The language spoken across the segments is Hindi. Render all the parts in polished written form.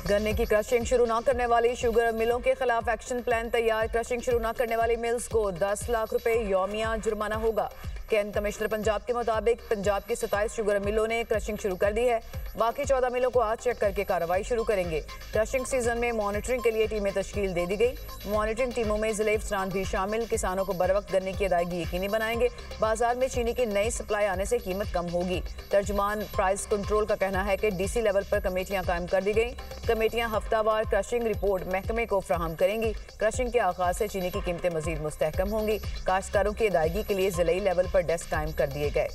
गन्ने की क्रशिंग शुरू न करने वाली शुगर मिलों के खिलाफ एक्शन प्लान तैयार। क्रशिंग शुरू न करने वाली मिल्स को 10 लाख रुपए यौमिया जुर्माना होगा। कैंट कमिश्नर पंजाब के मुताबिक पंजाब की 27 शुगर मिलों ने क्रशिंग शुरू कर दी है। बाकी 14 मिलों को आज चेक करके कार्रवाई शुरू करेंगे। क्रशिंग सीजन में मॉनिटरिंग के लिए टीमें तश्कील दे दी गई। मॉनिटरिंग टीमों में जिले अफसरान भी शामिल। किसानों को बर वक्त गन्ने की अदायगी यकीनी बनाएंगे। बाजार में चीनी की नई सप्लाई आने से कीमत कम होगी। तर्जुमान प्राइस कंट्रोल का कहना है कि डीसी लेवल पर कमेटियां कायम कर दी गई। कमेटियां हफ्तावार क्रशिंग रिपोर्ट महकमे को फ्राहम करेंगी। क्रशिंग के आगाज से चीनी की कीमतें मजीद मुस्तहकम होंगी। काश्तकारों की अदायगी के लिए जिले लेवल पर डेस्क कायम कर दिए गए।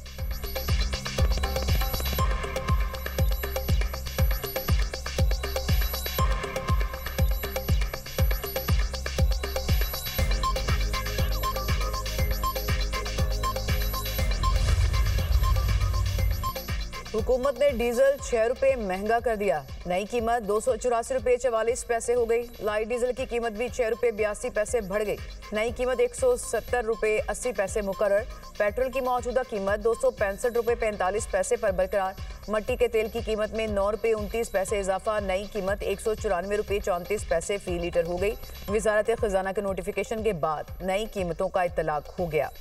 हुकूमत ने डीजल 6 रुपये महंगा कर दिया। नई कीमत 284 रुपये 44 पैसे हो गई। लाइट डीजल की कीमत भी 6 रुपये 82 पैसे बढ़ गई। नई कीमत 170 रुपये 80 पैसे मुकर्रर। पेट्रोल की मौजूदा कीमत 265 रुपये 45 पैसे पर बरकरार। मट्टी के तेल की कीमत में 9 रुपये 29 पैसे इजाफा। नई कीमत 194 रुपये 34 पैसे फी लीटर हो गई। वजारत खजाना के नोटिफिकेशन के बाद नई कीमतों का इतलाक हो गया।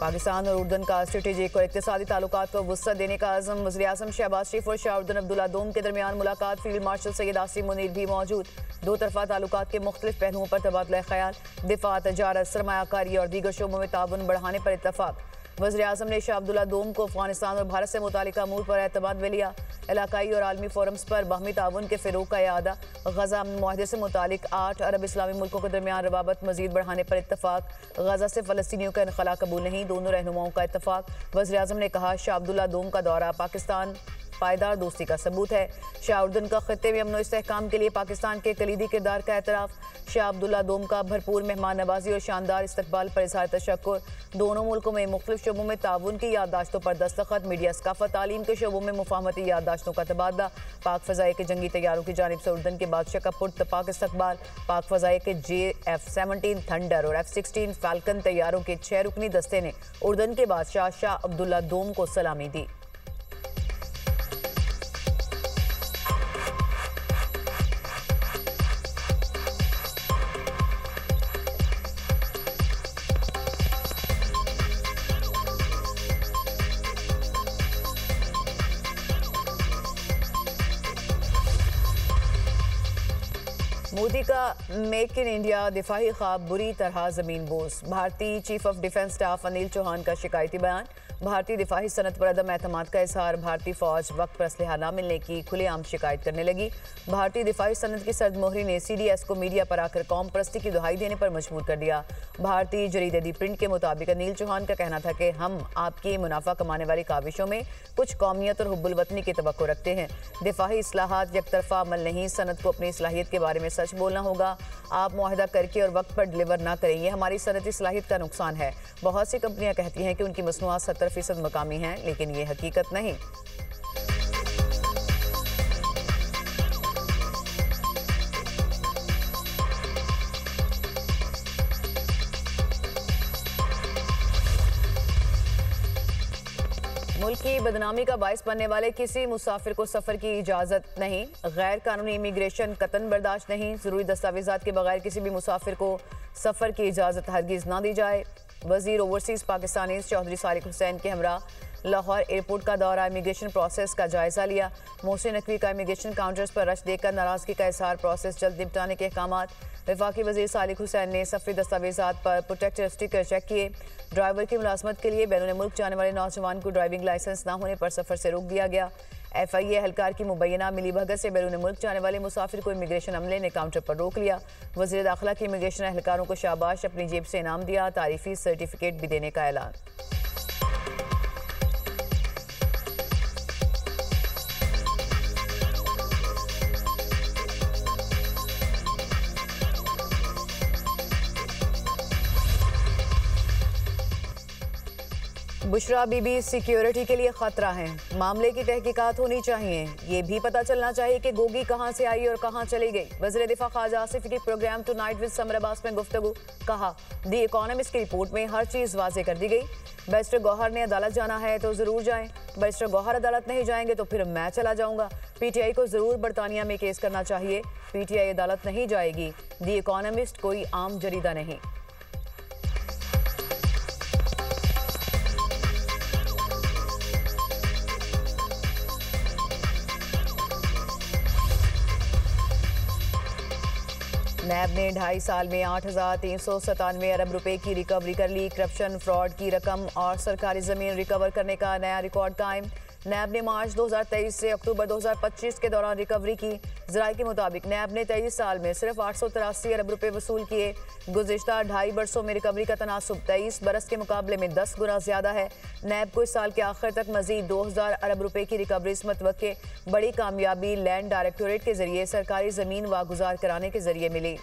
पाकिस्तान और उर्दन का स्ट्रेटेजिक और इक्तिसादी ताल्लुकात को वुसअत देने का अज़म। वज़ीर-ए-आज़म शहबाज शरीफ और शाह अब्दुल्ला दोम के दरमियान मुलाकात। फील्ड मार्शल सैयद आसिम मुनीर भी मौजूद। दो तरफा ताल्लुकात के मुख्तलिफ पहलुओं पर तबादला ख्याल। दिफा, तजारत, सरमायाकारी और दीगर शोबों में ताउन बढ़ाने पर इत्तफाक। वज़ीर-ए-आज़म ने शाह अब्दुल्ला दोम को अफगानिस्तान और भारत से मुतालिका अमूर पर एतमाद में लिया। इलाकाई और आलमी फोरम्स पर बाहमी ताउन के फ़िरोग का यादा। गज़ा मुआहदे से मुतालिक 8 अरब इस्लामी मुल्कों के दरमियान रवाबत मजीद बढ़ाने पर इत्तफाक। गज़ा से फ़लस्तीनियों का इनखला कबूल नहीं, दोनों रहनुमाओं का इत्तफाक। वज़ीर-ए-आज़म ने कहा, शाह अब्दुल्ला दोम का दौरा पाकिस्तान पायदार दोस्ती का सबूत है। शाह उर्दन का खत्ते में अमन और इस्तेहकाम के लिए पाकिस्तान के कलीदी किरदार का एतराफ़। शाह अब्दुल्ला दोम का भरपूर मेहमान नवाजी और शानदार इस्तकबाल पर इज़हार तशक्कुर। दोनों मुल्कों में मुख्तलिफ शोबों में ताउन की याददाश्तों पर दस्तखत। मीडिया सकाफत, तालीम के शोबों में मुफाहमती याददाश्तों का तबादला। पाक फ़ज़ाए के जंगी तैयारों की जानिब से उर्दन के बादशाह का पुरतपाक इस्तकबाल। पाक फ़ज़ाए के JF-17 थंडर और F-16 फ़ाल्कन तैयारों के 6 रुकनी दस्ते ने उर्दन के बादशाह शाह अब्दुल्ला दोम को सलामी दी। मोदी का मेक इन इंडिया दिफाही ख्वाब बुरी तरह जमीन बोस। भारतीय chief of defence staff Anil Chauhan का शिकायती बयान। भारतीय दिफाही सनत पर अदम एतमाद का इजहार। भारतीय फौज वक्त पर असलहा न मिलने की खुलेआम शिकायत करने लगी। भारतीय दिफाही सनत की सर्द मोहरी ने CDS को मीडिया पर आकर कौम परस्ती की दुहाई देने पर मजबूर कर दिया। भारतीय जरीदे दी प्रिंट के मुताबिक अनिल चौहान का कहना था कि हम आपकी मुनाफा कमाने वाली काविशों में कुछ कौमियत और हुब्बुल वतनी की तवक्को रखते हैं। दिफाही इस्लाहात यकतरफा अमल नहीं, सनत को अपनी सलाहियत के बारे में सच बोलना होगा। आप मुआहदा करके और वक्त पर डिलीवर ना करें, ये हमारी सनती सलाहियत का नुकसान है। बहुत सी कंपनियां कहती हैं कि उनकी मसनूआत 70% मकामी हैं, लेकिन ये हकीकत नहीं। मुल्क की बदनामी का बायस बनने वाले किसी मुसाफिर को सफ़र की इजाज़त नहीं। गैर कानूनी इमिग्रेशन कतन बर्दाश्त नहीं। ज़रूरी दस्तावेज़ात के बगैर किसी भी मुसाफिर को सफ़र की इजाज़त हरगिज़ ना दी जाए। वज़ीर ओवरसीज़ पाकिस्तानी चौधरी सालिक हुसैन के हमरा लाहौर एयरपोर्ट का दौरा। इमिग्रेशन प्रोसेस का जायज़ा लिया। मोहसिन नकवी का इमिग्रेशन काउंटर्स पर रश देकर नाराज़गी का इजहार। प्रोसेस जल्द निपटाने के अहकामात। वफाकी वज़ीर सालिक हुसैन ने सफ़री दस्तावेज़ात पर प्रोटेक्टर स्टिकर चेक किए। ड्राइवर की मुलाजमत के लिए बैरून मुल्क जाने वाले नौजवान को ड्राइविंग लाइसेंस न होने पर सफ़र से रोक दिया गया। FIA एहलकार की मुबैना मिलीभगत से बैरून मुल्क जाने वाले मुसाफिर को इमिग्रेशन अमले ने काउंटर पर रोक लिया। वज़ीर दाखिला की इमिग्रेशन एहलकारों को शाबाश, अपनी जेब से इनाम दिया। तारीफी सर्टिफिकेट भी देने का ऐलान। बुशरा बीबी सिक्योरिटी के लिए खतरा है, मामले की तहकीकात होनी चाहिए। ये भी पता चलना चाहिए कि गोगी कहां से आई और कहां चली गई। वज़ीर दिफा ख्वाजा आसिफ की programme tonight with Samar Abbas में गुफ्तगू। कहा, दी इकोनॉमिस्ट की रिपोर्ट में हर चीज़ वाजे कर दी गई। बैरिस्टर गौहर ने अदालत जाना है तो ज़रूर जाएं। बैरिस्टर गौहर अदालत नहीं जाएंगे तो फिर मैं चला जाऊंगा। PTI को ज़रूर बरतानिया में केस करना चाहिए। PTI अदालत नहीं जाएगी। दी इकोनॉमिस्ट कोई आम जरीदा नहीं। नैब ने 2.5 साल में 8,397 अरब रुपए की रिकवरी कर ली। करप्शन, फ्रॉड की रकम और सरकारी ज़मीन रिकवर करने का नया रिकॉर्ड कायम। नैब ने मार्च 2023 से अक्टूबर 2025 के दौरान रिकवरी की। ज़राए के मुताबिक नैब ने 23 साल में सिर्फ 883 अरब रुपए वसूल किए। गुज़िश्ता 2.5 बरसों में रिकवरी का तनासुब 23 बरस के मुकाबले में 10 गुना ज़्यादा है। नैब को इस साल के आखिर तक मजीद 2000 अरब रुपए की रिकवरी मुतवक्के। बड़ी कामयाबी लैंड डायरेक्टोरेट के जरिए सरकारी ज़मीन वागुजार कराने के जरिए मिली।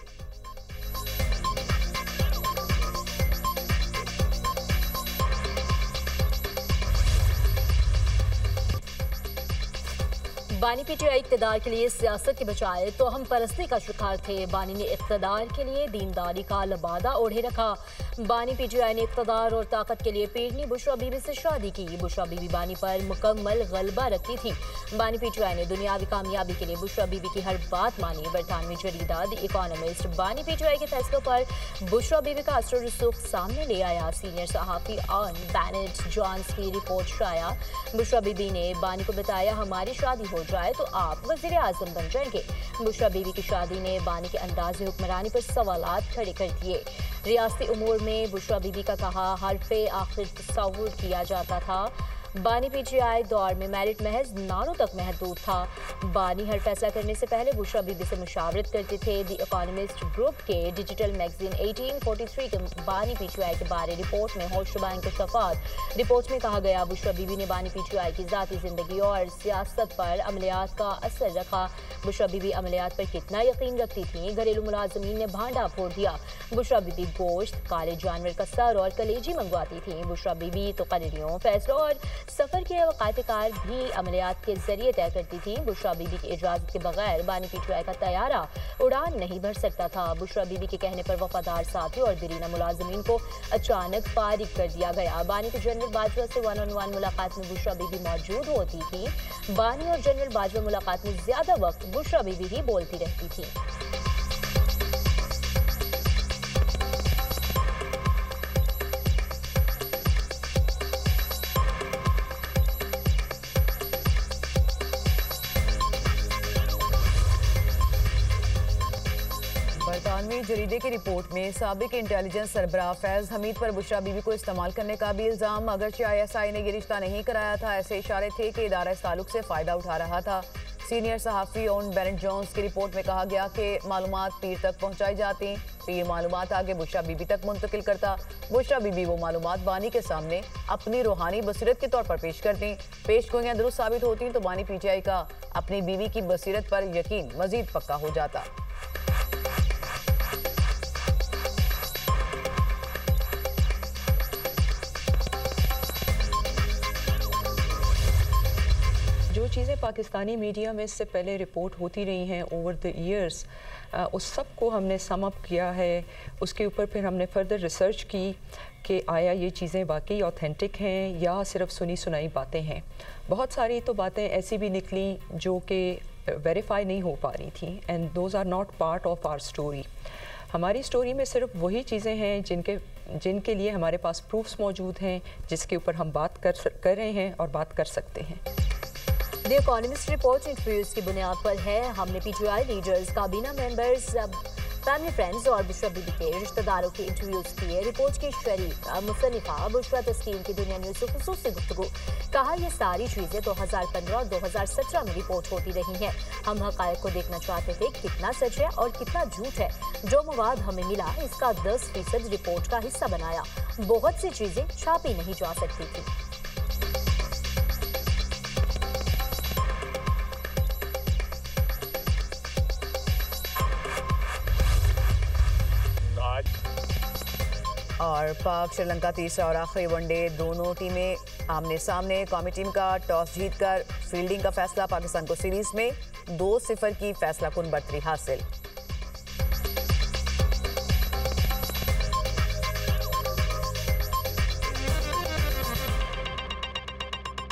बानी PTI इक़्तिदार के लिए सियासत के बजाय तो हम परस्ती का शिकार थे। बानी ने इक़्तिदार के लिए दीनदारी का लबादा ओढ़े रखा। बानी PTI ने इक़्तिदार और ताकत के लिए पीरनी बुशरा बीबी से शादी की। बुशरा बीबी बानी पर मुकम्मल गलबा रखती थी। बानी PTI ने दुनियावी कामयाबी के लिए बुशरा बीबी की हर बात मानी। बरतानवी जरीदा द इकोनॉमिस्ट बानी PTI के फैसलों पर बुशरा बीबी का असर रसूख सामने ले आया। सीनियर सहाफ़ी ऑन बेनेट जॉन्स की रिपोर्ट शाया। बुशरा बीबी ने बानी को बताया, हमारी शादी हो जाए तो आप वज़ीर आज़म बन जाएंगे। बुशरा बीबी की शादी ने बानी के अंदाज़ हुक्मरानी पर सवालात खड़े कर दिए। रियासती उमूर में बुशरा बीबी का कहा, हरफे आखिर तस्वुर किया जाता था। बानी PTI दौर में मेरिट महज नारों तक महदूद था। बानी हर फैसला करने से पहले बुशरा बीबी से मुशावरत करते थे। द इकोनॉमिस्ट ग्रुप के डिजिटल मैगजीन 1843 के बानी PTI के बारे रिपोर्ट में होशरुबा इंकशाफात। रिपोर्ट में कहा गया, बुशरा बीबी ने बानी PTI की ज़ाती ज़िंदगी और सियासत पर अमलियात का असर रखा। बुशरा बीबी अमलियात पर कितना यकीन रखती थी, घरेलू मुलाजमीन ने भांडा फोड़ दिया। बुशरा बीबी गोश्त, काले जानवर का सर और कलेजी मंगवाती थी। बुशरा बीबी तो तकरीरों, फैसलों और सफ़र के वक़ायत कार भी अमलियात के जरिए तय करती थी। बुशरा बीबी की इजाज़त के बगैर बानी PTI का तैयारा उड़ान नहीं भर सकता था। बुशरा बीबी के कहने पर वफादार साथी और दरीना मुलाजमीन को अचानक फारिग कर दिया गया। बानी के जनरल बाजवा से 1-on-1 मुलाकात में बुशरा बीबी मौजूद होती थी। बानी और जनरल बाजवा मुलाकात में ज़्यादा वक्त बुशरा बीबी ही बोलती रहती थी। बरतानवी जरीदे की रिपोर्ट में साबिक इंटेलिजेंस सरबराह फैज़ हमीद पर बुशरा बीबी को इस्तेमाल करने का भी इल्ज़ाम। अगरचे ISI ने ये रिश्ता नहीं कराया था, ऐसे इशारे थे कि इदारा इस ताल्लुक से फ़ायदा उठा रहा था। सीनियर सहाफ़ी ऑन बेनेट जॉन्स की रिपोर्ट में कहा गया कि मालूमात पीर तक पहुँचाई जाती, पीर मालूमात आगे बुशरा बीबी तक मुंतकिल करता। बुशरा बीबी वो मालूमात बानी के सामने अपनी रूहानी बसीरत के तौर पर पेश करती। पेश गोइयाँ दुरुस्त साबित होती तो बानी PTI का अपनी बीवी की बसीरत पर यकीन मज़ीद पक्का हो जाता। जो चीज़ें पाकिस्तानी मीडिया में इससे पहले रिपोर्ट होती रही हैं ओवर द ईयर्स, उस सब को हमने सम अप किया है। उसके ऊपर फिर हमने फर्दर रिसर्च की कि आया ये चीज़ें वाकई ऑथेंटिक हैं या सिर्फ सुनी सुनाई बातें हैं। बहुत सारी तो बातें ऐसी भी निकली जो कि वेरीफाई नहीं हो पा रही थी, and those are not part of our story. हमारी स्टोरी में सिर्फ वही चीज़ें हैं जिनके लिए हमारे पास प्रूफ्स मौजूद हैं, जिसके ऊपर हम बात कर रहे हैं और बात कर सकते हैं। द इकोनॉमिस्ट रिपोर्ट इंटरव्यूज की बुनियाद पर है। हमने PTI लीडर्स, काबीना मेंबर्स, फैमिली फ्रेंड्स और बुशरा बीबी के रिश्तेदारों के इंटरव्यूज किए। रिपोर्ट की शरीक मुसन्निफा बुशरा तस्कीन की दुनिया न्यूज़ से खुसूसी गुफ्तगू। कहा, यह सारी चीज़ें 2015 और 2017 में रिपोर्ट होती रही हैं। हम हक़ाइक़ को देखना चाहते थे, कितना सच है और कितना झूठ है। जो मवाद हमें मिला इसका 10% रिपोर्ट का हिस्सा बनाया। बहुत सी चीज़ें छापी नहीं जा सकती थी। और पाक श्रीलंका तीसरा और आखिरी वनडे, दोनों टीमें आमने सामने कौमी टीम का टॉस जीतकर फील्डिंग का फैसला, पाकिस्तान को सीरीज में 2-0 की फैसला कुन बढ़तरी हासिल।